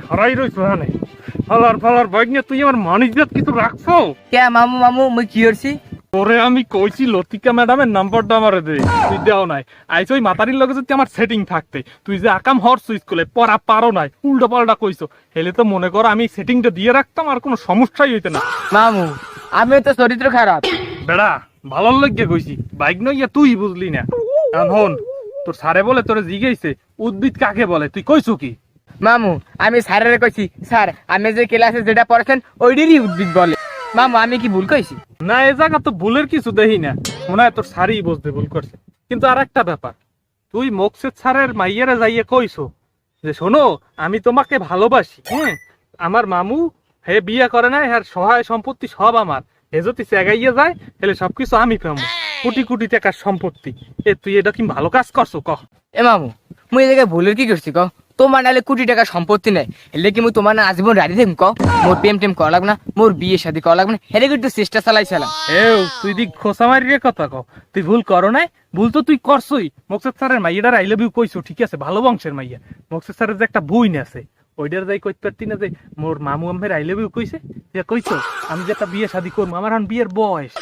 খারাই রইছো হানে ফালার বাইক নিয়ে তুই আমার মানিজ্জাত কিছু রাখছো? কে মামু মুই কি করছি? তোরে আমি কইছি লতিকা ম্যাডামের নাম্বারটা আমারে দে, তুই দেও নাই। আইছ ওই মাতারির লগে যদি আমার সেটিং থাকতে, তুই যে আকাম হরছ স্কুলে পড়া পারো নাই, উল্টো পাল্টা কইছো, হেলে তো মনে কর আমি সেটিংটা দিয়ে রাখতাম, আর কোনো সমস্যাই হইতে না। মামু আমি তো চরিত্র খারাপ। বেড়া ভালো লাগে কইছি, বাইক নইয়া তুই বুঝলি না। এখন হন, তোর স্যারে বলে তোরে জিজ্ঞাইছে উদ্ভিদ কাকে বলে, তুই কইছো কি? মামু আমি স্যারের কইছি, স্যার আমি যে ক্লাসে যেটা পড়াছেন ওইটারই উদ্ভিদ বলে। মামু আমি কি ভুল কইছি? না, এ জায়গা তো ভুলের কিছু দেখি না, মনে হয় তোর স্যারই বুঝতে ভুল করছে। কিন্তু আর একটা ব্যাপার, তুই মোকসেদ স্যারের মাইয়ারে যাইয়ে কইছো যে শোনো আমি তোমাকে ভালোবাসি, হ্যাঁ আমার মামু হে বিয়ে করে নাই, হ্যাঁ সহায় সম্পত্তি সব আমার, হে যদি চেগাইয়ে যায় তাহলে সবকিছু আমি পাবো, কোটি কোটি টাকার সম্পত্তি। এ তুই এটা কি ভালো কাজ করছো কহ? এ মামু মুই এই জায়গায় ভুলের কি করছি ক? তোমার নাহলে কোটি টাকা সম্পত্তি নাই, এলে কি মুই তোমার না আজীবন রাজি থাকম ক? মোর প্রেম টেম করা লাগবে না, মোর বিয়ে শাদী করা লাগবে না, হেরে একটু চেষ্টা চালাইছিলাম। এও তুই দিক খোসা মারিয়ে কথা কও, তুই ভুল করো নাই, ভুল তো তুই করছই। মোকসেদ স্যারের মাইয়াটার আই লাভ ইউ কইছো, ঠিক আছে, ভালো বংশের মাইয়া। মোকসেদ স্যারের যে একটা বই আছে, ওইটার যাই কইতে পারতি না যে মোর মামু আম্মের আই লাভ ইউ কইছে, যে কইছো আমি যে একটা বিয়ে শাদী করবো, আমার এখন বিয়ের বয়স,